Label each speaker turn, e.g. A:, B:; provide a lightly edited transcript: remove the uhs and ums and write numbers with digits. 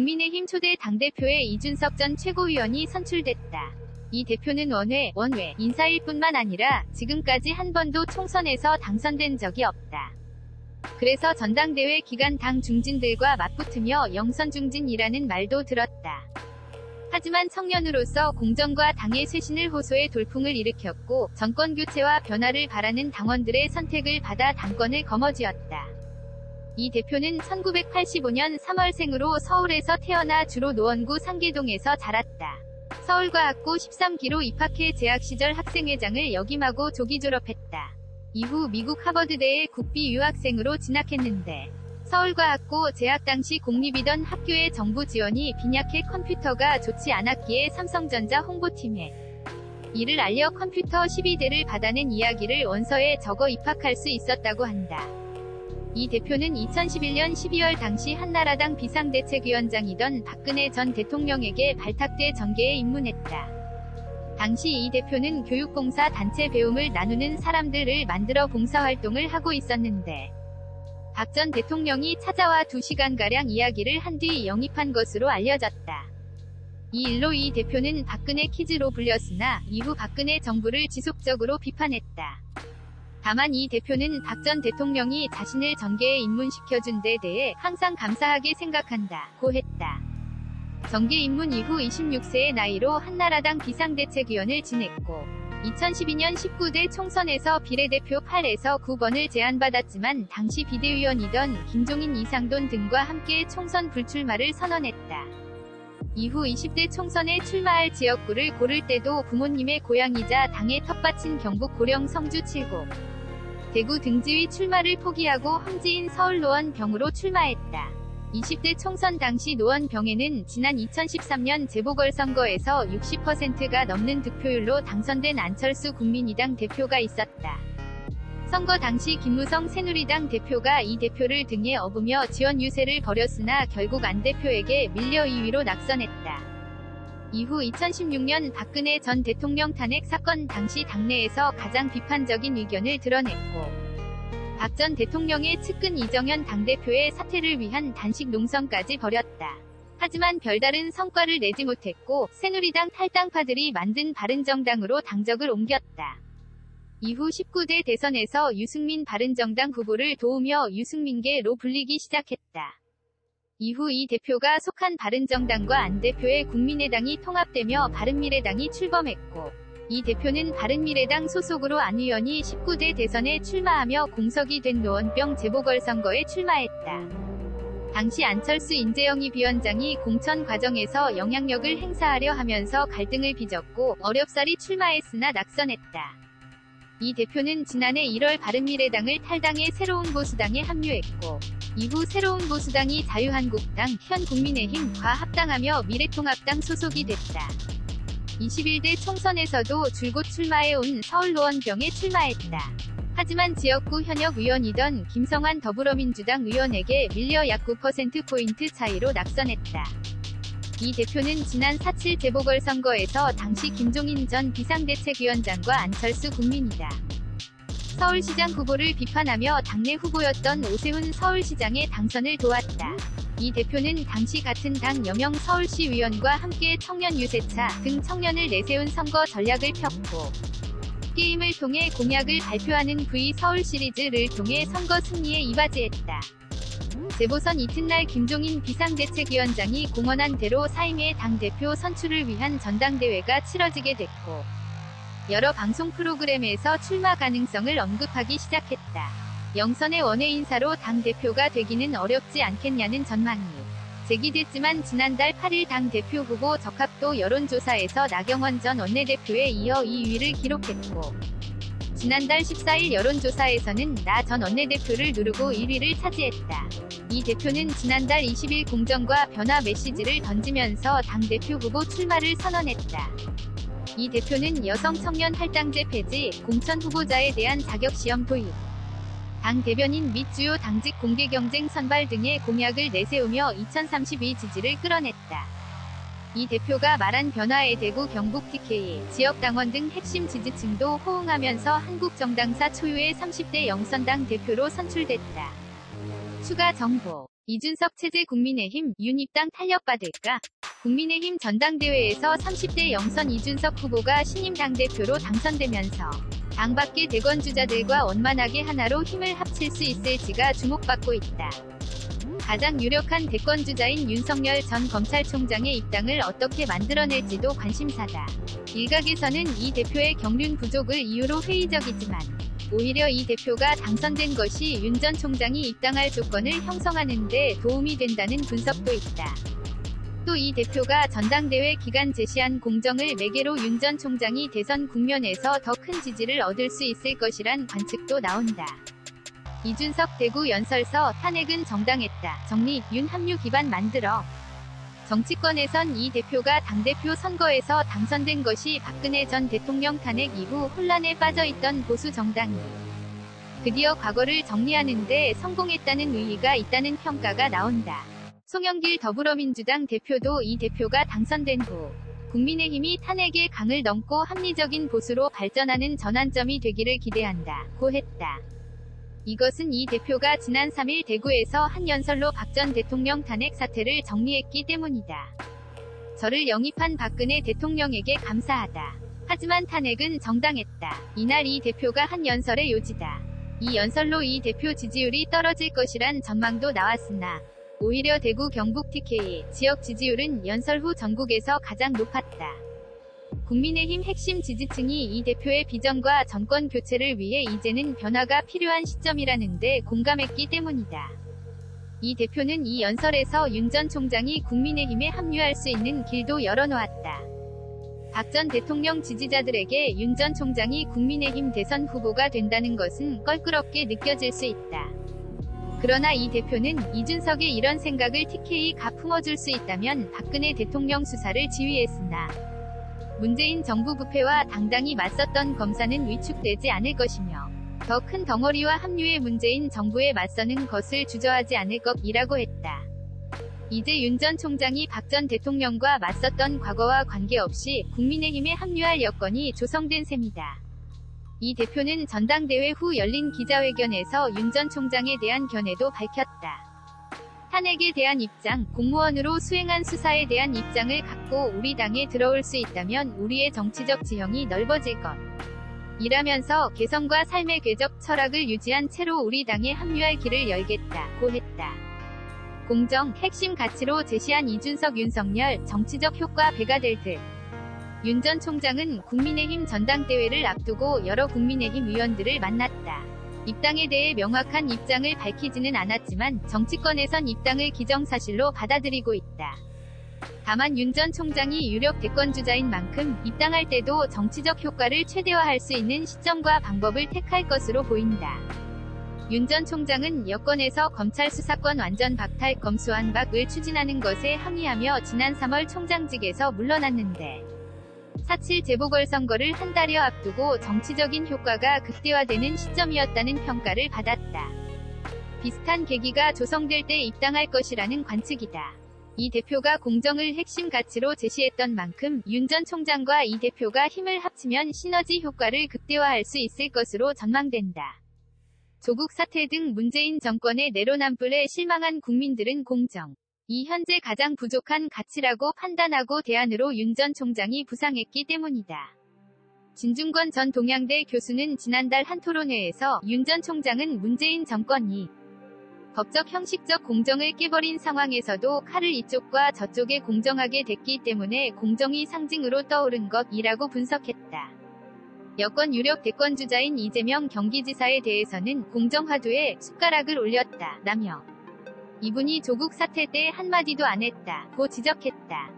A: 국민의힘 초대 당대표에 이준석 전 최고위원이 선출됐다. 이 대표는 원외 인사일 뿐만 아니라 지금까지 한 번도 총선에서 당선된 적이 없다. 그래서 전당대회 기간 당 중진들과 맞붙으며 영선중진이라는 말도 들었다. 하지만 청년으로서 공정과 당의 쇄신을 호소해 돌풍을 일으켰고 정권교체와 변화를 바라는 당원들의 선택을 받아 당권을 거머쥐었다. 이 대표는 1985년 3월생으로 서울에서 태어나 주로 노원구 상계동에서 자랐다. 서울과학고 13기로 입학해 재학 시절 학생회장을 역임하고 조기 졸업했다. 이후 미국 하버드대에 국비 유학생으로 진학했는데 서울과학고 재학 당시 공립이던 학교의 정부 지원이 빈약해 컴퓨터가 좋지 않았기에 삼성전자 홍보팀에 이를 알려 컴퓨터 12대를 받아낸 이야기를 원서에 적어 입학할 수 있었다고 한다. 이 대표는 2011년 12월 당시 한나라당 비상대책위원장이던 박근혜 전 대통령에게 발탁돼 정계에 입문했다. 당시 이 대표는 교육봉사 단체 배움을 나누는 사람들을 만들어 봉사활동을 하고 있었는데 박 전 대통령이 찾아와 2시간가량 이야기를 한 뒤 영입한 것으로 알려졌다. 이 일로 이 대표는 박근혜 키즈로 불렸으나 이후 박근혜 정부를 지속적으로 비판했다. 다만 이 대표는 박 전 대통령이 자신을 정계에 입문시켜준 데 대해 항상 감사하게 생각한다고 했다. 정계 입문 이후 26세의 나이로 한나라당 비상대책위원을 지냈고 2012년 19대 총선에서 비례대표 8에서 9번을 제안받았지만 당시 비대위원이던 김종인 이상돈 등과 함께 총선 불출마를 선언했다. 이후 20대 총선에 출마할 지역구를 고를 때도 부모님의 고향이자 당의 텃밭인 경북 고령 성주 7구, 대구 등지위 출마를 포기하고 황지인 서울 노원병으로 출마했다. 20대 총선 당시 노원병에는 지난 2013년 재보궐선거에서 60%가 넘는 득표율로 당선된 안철수 국민의당 대표가 있었다. 선거 당시 김무성 새누리당 대표가 이 대표를 등에 업으며 지원 유세를 벌였으나 결국 안 대표에게 밀려 2위로 낙선했다. 이후 2016년 박근혜 전 대통령 탄핵 사건 당시 당내에서 가장 비판적인 의견을 드러냈고 박 전 대통령의 측근 이정현 당대표의 사퇴를 위한 단식 농성까지 벌였다. 하지만 별다른 성과를 내지 못했고 새누리당 탈당파들이 만든 바른정당으로 당적을 옮겼다. 이후 19대 대선에서 유승민 바른정당 후보를 도우며 유승민계로 불리기 시작했다. 이후 이 대표가 속한 바른정당과 안 대표의 국민의당이 통합되며 바른미래당이 출범했고 이 대표는 바른미래당 소속으로 안 의원이 19대 대선에 출마하며 공석이 된 노원병 재보궐선거에 출마했다. 당시 안철수 인재영입 위원장이 공천 과정에서 영향력을 행사하려 하면서 갈등을 빚었고 어렵사리 출마했으나 낙선했다. 이 대표는 지난해 1월 바른미래당을 탈당해 새로운 보수당에 합류했고 이후 새로운 보수당이 자유한국당, 현 국민의힘과 합당하며 미래통합당 소속이 됐다. 21대 총선에서도 줄곧 출마해온 서울 노원병에 출마했다. 하지만 지역구 현역 의원이던 김성환 더불어민주당 의원에게 밀려 약 9%포인트 차이로 낙선했다. 이 대표는 지난 4.7 재보궐선거에서 당시 김종인 전 비상대책위원장과 안철수 국민의당 서울시장 후보를 비판하며 당내 후보였던 오세훈 서울시장의 당선을 도왔다. 이 대표는 당시 같은 당 여명 서울시의원과 함께 청년 유세차 등 청년을 내세운 선거 전략을 폈고 게임을 통해 공약을 발표하는 V 서울 시리즈를 통해 선거 승리에 이바지했다. 재보선 이튿날 김종인 비상대책위원장이 공언한 대로 사임의 당대표 선출을 위한 전당대회가 치러지게 됐고 여러 방송 프로그램에서 출마 가능성을 언급하기 시작했다. 영선의 원외 인사로 당대표가 되기는 어렵지 않겠냐는 전망이 제기됐지만 지난달 8일 당대표 후보 적합도 여론조사에서 나경원 전 원내대표에 이어 2위를 기록했고 지난달 14일 여론조사에서는 나 전 원내대표를 누르고 1위를 차지했다. 이 대표는 지난달 20일 공정과 변화 메시지를 던지면서 당대표 후보 출마를 선언했다. 이 대표는 여성 청년 할당제 폐지, 공천 후보자에 대한 자격시험 도입, 당 대변인 및 주요 당직 공개 경쟁 선발 등의 공약을 내세우며 2032 지지를 끌어냈다. 이 대표가 말한 변화에 대구 경북 TK, 지역 당원 등 핵심 지지층도 호응하면서 한국 정당사 초유의 30대 영선당 대표로 선출됐다. 추가 정보. 이준석 체제 국민의힘 윤입당 탄력받을까? 국민의힘 전당대회에서 30대 영선 이준석 후보가 신임 당대표로 당선되면서 당 밖의 대권 주자들과 원만하게 하나로 힘을 합칠 수 있을지가 주목받고 있다. 가장 유력한 대권 주자인 윤석열 전 검찰총장의 입당을 어떻게 만들어낼지도 관심사다. 일각에서는 이 대표의 경륜 부족을 이유로 회의적이지만 오히려 이 대표가 당선된 것이 윤 전 총장이 입당할 조건을 형성하는 데 도움이 된다는 분석도 있다. 또 이 대표가 전당대회 기간 제시한 공정을 매개로 윤 전 총장이 대선 국면에서 더 큰 지지를 얻을 수 있을 것이란 관측도 나온다. 이준석 대구 연설서 탄핵은 정당했다. 정리, 윤 합류 기반 만들어. 정치권에선 이 대표가 당대표 선거에서 당선된 것이 박근혜 전 대통령 탄핵 이후 혼란에 빠져있던 보수 정당이 드디어 과거를 정리하는 데 성공했다는 의의가 있다는 평가가 나온다. 송영길 더불어민주당 대표도 이 대표가 당선된 후 국민의힘이 탄핵의 강을 넘고 합리적인 보수로 발전하는 전환점이 되기를 기대한다고 했다. 이것은 이 대표가 지난 3일 대구에서 한 연설로 박 전 대통령 탄핵 사태를 정리했기 때문이다. 저를 영입한 박근혜 대통령에게 감사하다. 하지만 탄핵은 정당했다. 이날 이 대표가 한 연설의 요지다. 이 연설로 이 대표 지지율이 떨어질 것이란 전망도 나왔으나 오히려 대구 경북 TK 지역 지지율은 연설 후 전국에서 가장 높았다. 국민의힘 핵심 지지층이 이 대표의 비전과 정권 교체를 위해 이제는 변화가 필요한 시점이라는 데 공감했기 때문이다. 이 대표는 이 연설에서 윤 전 총장이 국민의힘에 합류할 수 있는 길도 열어놓았다. 박 전 대통령 지지자들에게 윤 전 총장이 국민의힘 대선 후보가 된다는 것은 껄끄럽게 느껴질 수 있다. 그러나 이 대표는 이준석의 이런 생각을 TK가 품어줄 수 있다면 박근혜 대통령 수사를 지휘했으나 문재인 정부 부패와 당당히 맞섰던 검사는 위축되지 않을 것이며 더 큰 덩어리와 합류해 문재인 정부에 맞서는 것을 주저하지 않을 것이라고 했다. 이제 윤 전 총장이 박 전 대통령과 맞섰던 과거와 관계없이 국민의힘에 합류할 여건이 조성된 셈이다. 이 대표는 전당대회 후 열린 기자회견에서 윤 전 총장에 대한 견해도 밝혔다. 탄핵에 대한 입장, 공무원으로 수행한 수사에 대한 입장을 갖고 우리 당에 들어올 수 있다면 우리의 정치적 지형이 넓어질 것. 이라면서 개성과 삶의 궤적 철학을 유지한 채로 우리 당에 합류할 길을 열겠다고 했다. 공정, 핵심 가치로 제시한 이준석 윤석열, 정치적 효과 배가 될 듯. 윤 전 총장은 국민의힘 전당대회를 앞두고 여러 국민의힘 의원들을 만났다. 입당에 대해 명확한 입장을 밝히지는 않았지만 정치권에선 입당을 기정사실로 받아들이고 있다. 다만 윤 전 총장이 유력 대권주자인 만큼 입당할 때도 정치적 효과를 최대화할 수 있는 시점과 방법을 택할 것으로 보인다. 윤 전 총장은 여권에서 검찰 수사권 완전 박탈 검수완박을 추진하는 것에 항의하며 지난 3월 총장직에서 물러났는데 4.7 재보궐선거를 한 달여 앞두고 정치적인 효과가 극대화되는 시점이었다는 평가를 받았다. 비슷한 계기가 조성될 때 입당할 것이라는 관측이다. 이 대표가 공정을 핵심 가치로 제시했던 만큼 윤 전 총장과 이 대표가 힘을 합치면 시너지 효과를 극대화할 수 있을 것으로 전망된다. 조국 사태 등 문재인 정권의 내로남불에 실망한 국민들은 공정, 이 현재 가장 부족한 가치라고 판단하고 대안으로 윤 전 총장이 부상했기 때문이다. 진중권 전 동양대 교수는 지난달 한 토론회에서 윤 전 총장은 문재인 정권이 법적 형식적 공정을 깨버린 상황에서도 칼을 이쪽과 저쪽에 공정하게 됐기 때문에 공정이 상징으로 떠오른 것이라고 분석했다. 여권 유력 대권주자인 이재명 경기지사에 대해서는 공정화두에 숟가락을 올렸다 라며 이분이 조국 사태 때 한마디도 안 했다고 지적했다.